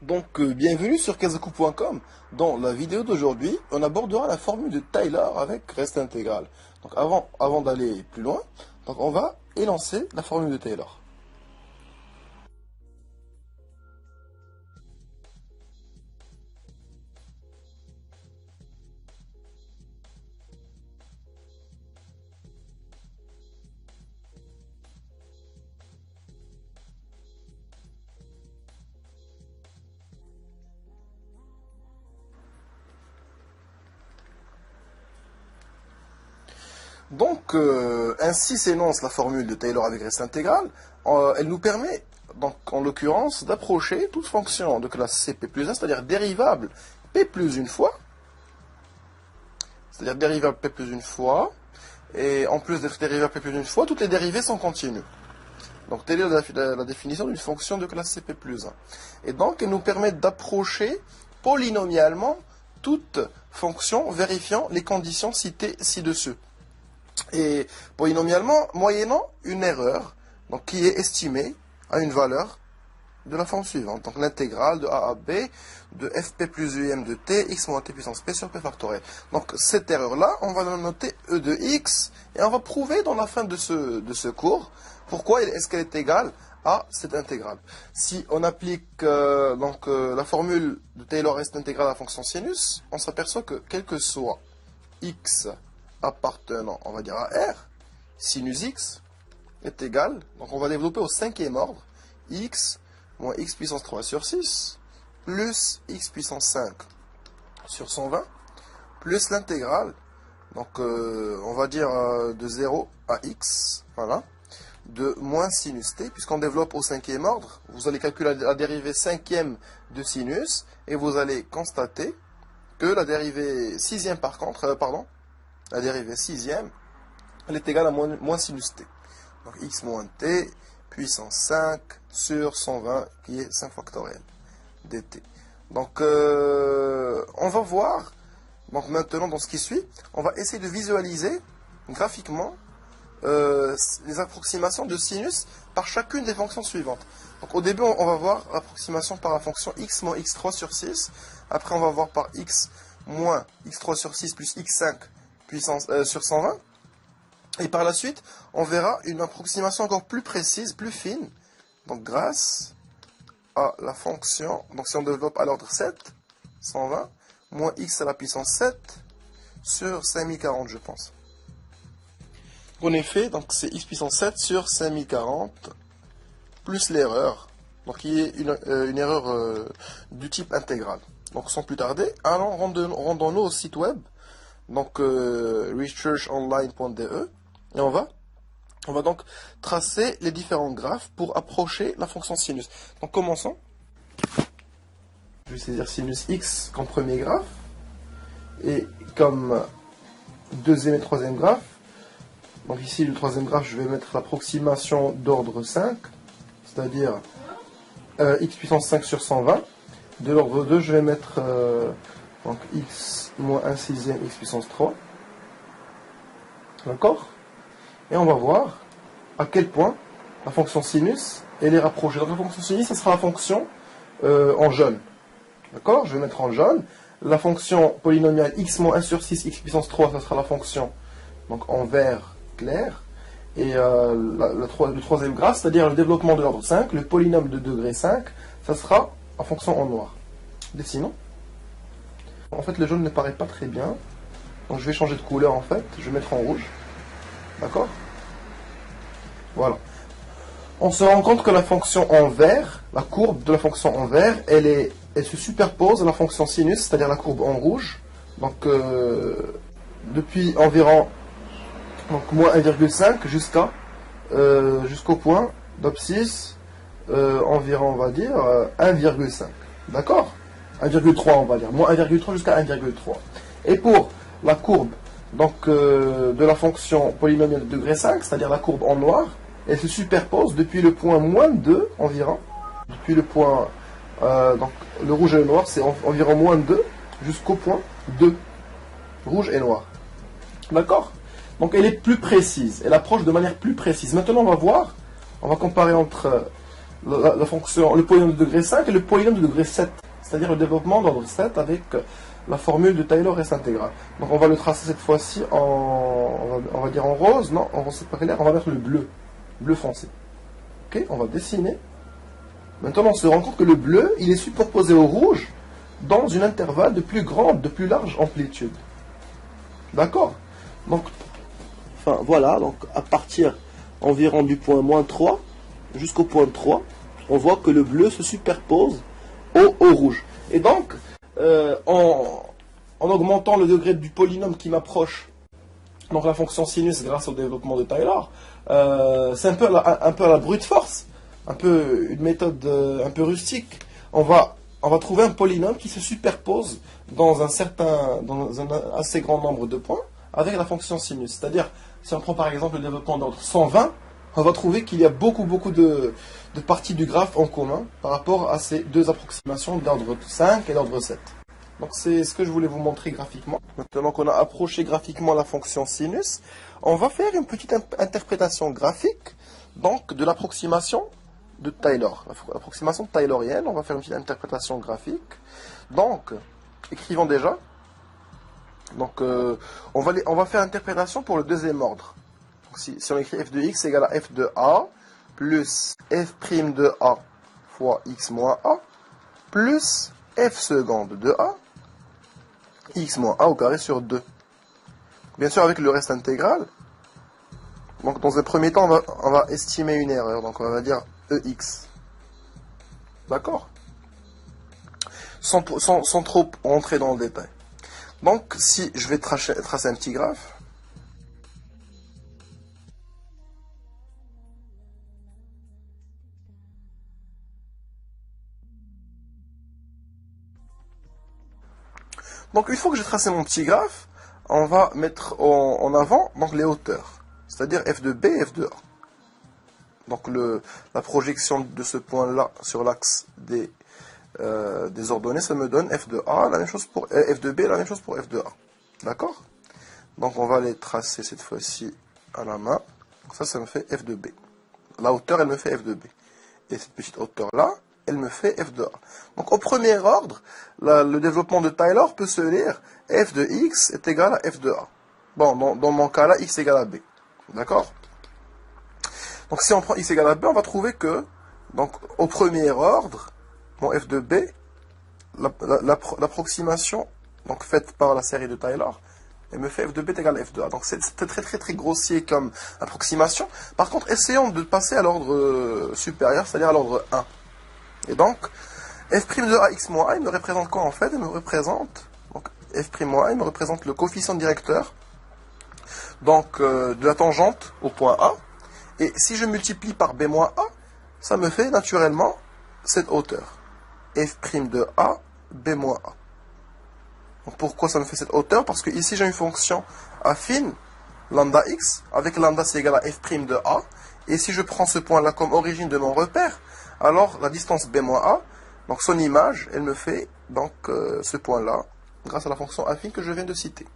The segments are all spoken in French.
Donc, bienvenue sur Kazaku.com. Dans la vidéo d'aujourd'hui, on abordera la formule de Taylor avec reste intégral. Donc, avant d'aller plus loin, donc on va élancer la formule de Taylor. Donc, ainsi s'énonce la formule de Taylor avec reste intégral. Elle nous permet, donc, en l'occurrence, d'approcher toute fonction de classe CP plus 1, c'est-à-dire dérivable P plus une fois. C'est-à-dire dérivable P plus une fois. Et en plus d'être dérivable P plus une fois, toutes les dérivées sont continues. Donc, telle est la définition d'une fonction de classe CP plus 1. Et donc, elle nous permet d'approcher polynomialement toute fonction vérifiant les conditions citées ci-dessus. Et polynomialement, moyennant une erreur, donc qui est estimée à une valeur de la forme suivante. Donc l'intégrale de A à B de fp plus um de t, x moins t puissance p sur p factoriel. Donc cette erreur-là, on va la noter e de x, et on va prouver dans la fin de ce cours pourquoi est-ce qu'elle est égale à cette intégrale. Si on applique la formule de Taylor reste intégrale à la fonction sinus, on s'aperçoit que quel que soit x appartenant, on va dire à R, sinus x est égal, donc on va développer au cinquième ordre, x moins x puissance 3 sur 6, plus x puissance 5 sur 120, plus l'intégrale, donc on va dire de 0 à x, voilà, de moins sinus t, puisqu'on développe au cinquième ordre, vous allez calculer la dérivée cinquième de sinus, et vous allez constater que la dérivée sixième par contre, la dérivée sixième, elle est égale à moins sinus t. Donc x moins t, puissance 5 sur 120, qui est 5 factoriel dt. Donc, on va voir, donc maintenant dans ce qui suit, on va essayer de visualiser graphiquement les approximations de sinus par chacune des fonctions suivantes. Donc au début, on va voir l'approximation par la fonction x moins x3 sur 6. Après, on va voir par x moins x3 sur 6 plus x5 puissance sur 120. Et par la suite, on verra une approximation encore plus précise, plus fine. Donc grâce à la fonction, donc si on développe à l'ordre 7, 120, moins x à la puissance 7 sur 5040, je pense. En effet, donc c'est x puissance 7 sur 5040 plus l'erreur, donc qui est une erreur du type intégral. Donc sans plus tarder, allons rendons-nous au site web, donc researchonline.de, et on va donc tracer les différents graphes pour approcher la fonction sinus. Donc commençons. Je vais saisir sinus x comme premier graphe, et comme deuxième et troisième graphe. Donc ici, le troisième graphe, je vais mettre l'approximation d'ordre 5, c'est-à-dire x puissance 5 sur 120. De l'ordre 2, je vais mettre donc x moins 1 sixième x puissance 3. D'accord? Et on va voir à quel point la fonction sinus, elle est rapprochée. Donc la fonction sinus, ça sera la fonction en jaune. D'accord? Je vais mettre en jaune. La fonction polynomiale x moins 1 sur 6 x puissance 3, ça sera la fonction donc en vert clair. Et le troisième graphe, c'est-à-dire le développement de l'ordre 5, le polynôme de degré 5, ça sera en fonction en noir. Dessinons. En fait, le jaune ne paraît pas très bien. Donc je vais changer de couleur en fait. Je vais mettre en rouge. D'accord? Voilà. On se rend compte que la fonction en vert, la courbe de la fonction en vert, elle se superpose à la fonction sinus, c'est-à-dire la courbe en rouge. Donc depuis environ moins 1,5 jusqu'au point d'abscisse environ, on va dire, 1,5. D'accord? 1,3 on va dire. Moins 1,3 jusqu'à 1,3. Et pour la courbe donc, de la fonction polynomiale de degré 5, c'est-à-dire la courbe en noir, elle se superpose depuis le point moins 2 environ. Depuis le point, donc le rouge et le noir, c'est environ moins 2 jusqu'au point 2. Rouge et noir. D'accord? Donc elle est plus précise, elle approche de manière plus précise. Maintenant on va voir, on va comparer entre la fonction, le polynôme de degré 5 et le polynôme de degré 7, c'est-à-dire le développement d'ordre 7 avec la formule de Taylor S intégrale. Donc on va le tracer cette fois-ci on va dire en rose, non, en rose c'est pas clair, on va mettre le bleu foncé. Ok, on va dessiner. Maintenant on se rend compte que le bleu, il est superposé au rouge dans une intervalle de plus grande, de plus large amplitude. D'accord? Donc, enfin voilà, donc à partir environ du point -3 jusqu'au point 3, on voit que le bleu se superpose au rouge. Et donc, en augmentant le degré du polynôme qui m'approche, donc la fonction sinus grâce au développement de Taylor, c'est un peu à la brute force, un peu une méthode un peu rustique. On va trouver un polynôme qui se superpose dans un assez grand nombre de points avec la fonction sinus. C'est-à-dire, si on prend par exemple le développement d'ordre 120, on va trouver qu'il y a beaucoup de parties du graphe en commun par rapport à ces deux approximations d'ordre 5 et d'ordre 7. Donc c'est ce que je voulais vous montrer graphiquement. Maintenant qu'on a approché graphiquement la fonction sinus, on va faire une petite interprétation graphique donc de l'approximation de Taylor. L'approximation taylorienne, on va faire une petite interprétation graphique. Donc, écrivons déjà. Donc on va faire l'interprétation pour le deuxième ordre. Donc, si on écrit f de x égale à f de a plus f' de a fois x moins a plus f seconde de a x moins a au carré sur 2. Bien sûr avec le reste intégral. Donc dans un premier temps on va estimer une erreur. Donc on va dire ex. D'accord? Sans trop rentrer dans le détail. Donc si je vais tracer un petit graphe. Donc une fois que j'ai tracé mon petit graphe, on va mettre en avant donc, les hauteurs, c'est-à-dire f de b et f de a. Donc la projection de ce point-là sur l'axe des ordonnées, ça me donne f de a, la même chose pour f de b, la même chose pour f de a. D'accord? Donc on va les tracer cette fois-ci à la main. Donc ça me fait f de b. La hauteur, elle me fait f de b. Et cette petite hauteur-là, elle me fait f de a. Donc au premier ordre, le développement de Taylor peut se lire f de x est égal à f de a. Bon, dans mon cas là, x égale à b. D'accord? Donc si on prend x égale à b, on va trouver que, donc au premier ordre, mon f de b, l'approximation donc faite par la série de Taylor, elle me fait f de b est égal à f de a. Donc c'est très grossier comme approximation. Par contre, essayons de passer à l'ordre supérieur, c'est-à-dire à l'ordre 1. Et donc, f' de a x moins a, il me représente quoi en fait? Il me représente, donc f' moins a, il me représente le coefficient directeur donc, de la tangente au point A. Et si je multiplie par b moins a, ça me fait naturellement cette hauteur. f' de a, b moins a. Donc pourquoi ça me fait cette hauteur? Parce que ici j'ai une fonction affine, lambda x, avec lambda c'est égal à f' de a. Et si je prends ce point-là comme origine de mon repère, alors la distance b moins a, donc son image, elle me fait donc ce point-là, grâce à la fonction affine que je viens de citer.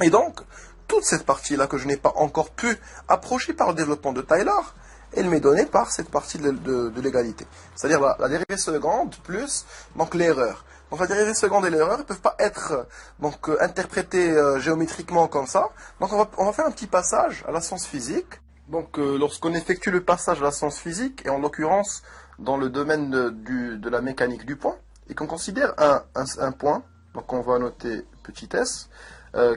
Et donc, toute cette partie-là que je n'ai pas encore pu approcher par le développement de Taylor, elle m'est donnée par cette partie de l'égalité. C'est-à-dire la dérivée seconde plus donc l'erreur. Donc la dérivée seconde et l'erreur ne peuvent pas être donc, interprétées géométriquement comme ça. Donc on va faire un petit passage à la science physique. Donc lorsqu'on effectue le passage à la science physique, et en l'occurrence dans le domaine de la mécanique du point, et qu'on considère un point, donc on va noter petit s,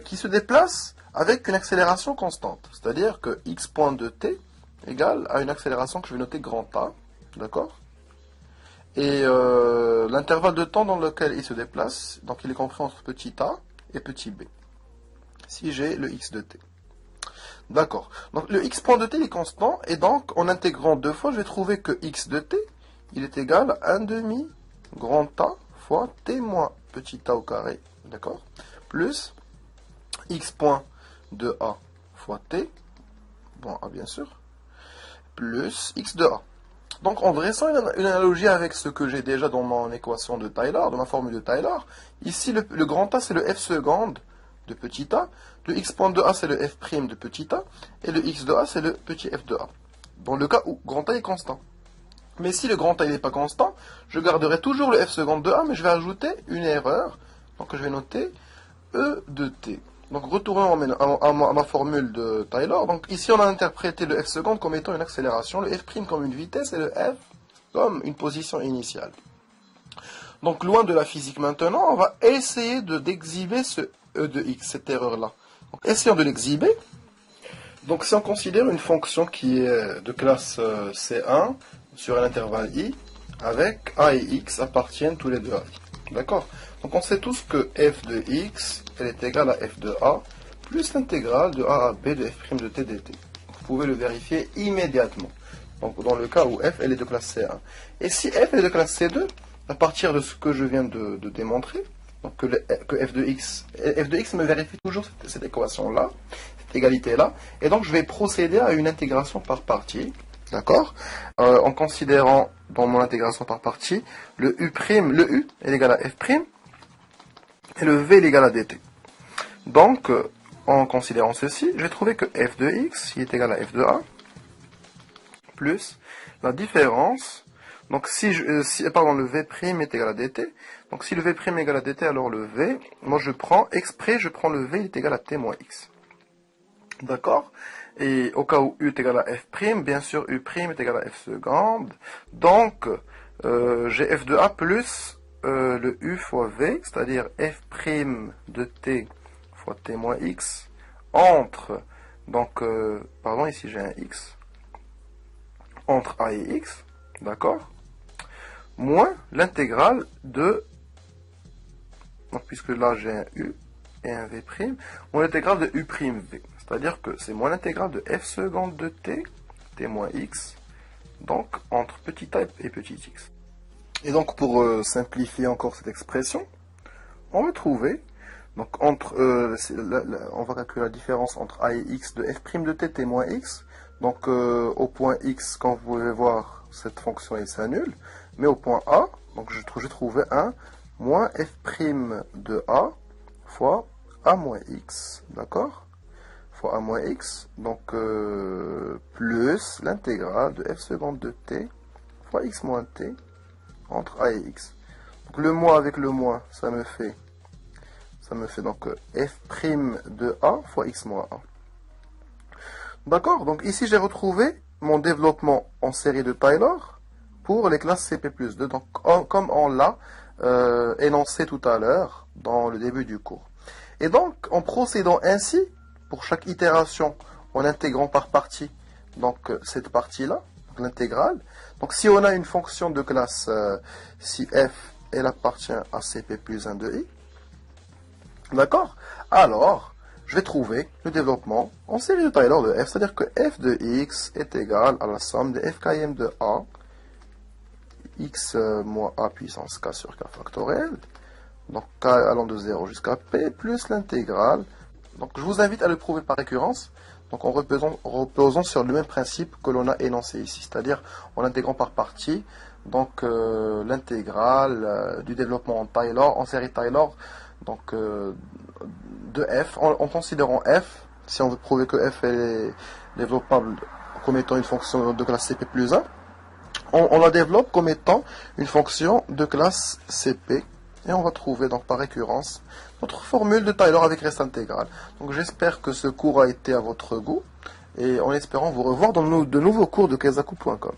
qui se déplace avec une accélération constante. C'est-à-dire que x point de t égale à une accélération que je vais noter grand A, d'accord? Et l'intervalle de temps dans lequel il se déplace, donc il est compris entre petit a et petit b, si j'ai le x de t. D'accord. Donc le x point de t est constant, et donc en intégrant deux fois, je vais trouver que x de t, il est égal à 1 demi grand A fois t moins petit a au carré, d'accord? Plus x point de a fois t, bon a bien sûr, plus x de a. Donc en dressant une analogie avec ce que j'ai déjà dans mon équation de Taylor, dans ma formule de Taylor, ici le grand A c'est le f seconde de petit a, le x point de a c'est le f' de petit a, et le x de a c'est le petit f de a. Dans le cas où grand A est constant. Mais si le grand A n'est pas constant, je garderai toujours le f seconde de a, mais je vais ajouter une erreur. Donc je vais noter E de t. Donc retournons à ma formule de Taylor. Donc ici on a interprété le f seconde comme étant une accélération, le f' comme une vitesse et le f comme une position initiale. Donc loin de la physique maintenant, on va essayer d'exhiber ce E de x, cette erreur-là. Essayons de l'exhiber. Donc si on considère une fonction qui est de classe C1 sur un intervalle i, avec a et x appartiennent tous les deux à i. D'accord? Donc on sait tous que f de x, elle est égale à f de a, plus l'intégrale de a à b de f' de t dt. Vous pouvez le vérifier immédiatement. Donc dans le cas où f elle est de classe C1. Et si f est de classe C2, à partir de ce que je viens de démontrer, donc que f de x me vérifie toujours cette équation-là, cette égalité-là, et donc je vais procéder à une intégration par partie, d'accord, en considérant dans mon intégration par partie, le u est égal à f', et le v est égal à dt. Donc, en considérant ceci, je vais trouver que f de x est égal à f de a, plus la différence. Donc le v' est égal à dt. Donc si le v' est égal à dt, alors le v, moi je prends le v est égal à t moins x. D'accord? Et au cas où u est égal à f', bien sûr u' est égal à f seconde. Donc j'ai f de a plus le u fois v, c'est-à-dire f' de t fois t moins x, entre, donc, pardon, ici j'ai un x, entre a et x, d'accord, moins l'intégrale de, donc puisque là j'ai un u et un v', moins l'intégrale de u', v, c'est-à-dire que c'est moins l'intégrale de f seconde de t, t moins x, donc entre petit a et petit x. Et donc pour simplifier encore cette expression, on va trouver, donc on va calculer la différence entre a et x de f' de t, t moins x. Donc au point x, quand vous pouvez voir, cette fonction elle s'annule. Mais au point a, donc j'ai trouvé 1 moins f' de a fois a moins x, d'accord, fois a moins x, donc plus l'intégrale de f seconde de t fois x moins t entre a et x. Donc le moins avec le moins, ça me fait donc f' de a fois x moins a. D'accord, donc ici j'ai retrouvé mon développement en série de Taylor pour les classes CP+2, donc comme on l'a énoncé tout à l'heure dans le début du cours. Et donc en procédant ainsi, pour chaque itération, en intégrant par partie, donc cette partie-là, l'intégrale, donc si on a une fonction de classe, si f elle appartient à CP+1 de i, d'accord, alors je vais trouver le développement en série de Taylor de f, c'est-à-dire que f de x est égal à la somme de f km de a, x moins a puissance k sur k factoriel, donc k allant de 0 jusqu'à p, plus l'intégrale. Donc je vous invite à le prouver par récurrence, donc en reposant sur le même principe que l'on a énoncé ici, c'est-à-dire en intégrant par partie, donc l'intégrale du développement en Taylor, en série Taylor, donc de f, en considérant f, si on veut prouver que f est développable comme étant une fonction de classe CP+1, on la développe comme étant une fonction de classe CP, et on va trouver donc par récurrence notre formule de Taylor avec reste intégrale. Donc j'espère que ce cours a été à votre goût, et en espérant vous revoir dans de nouveaux cours de keizaku.com.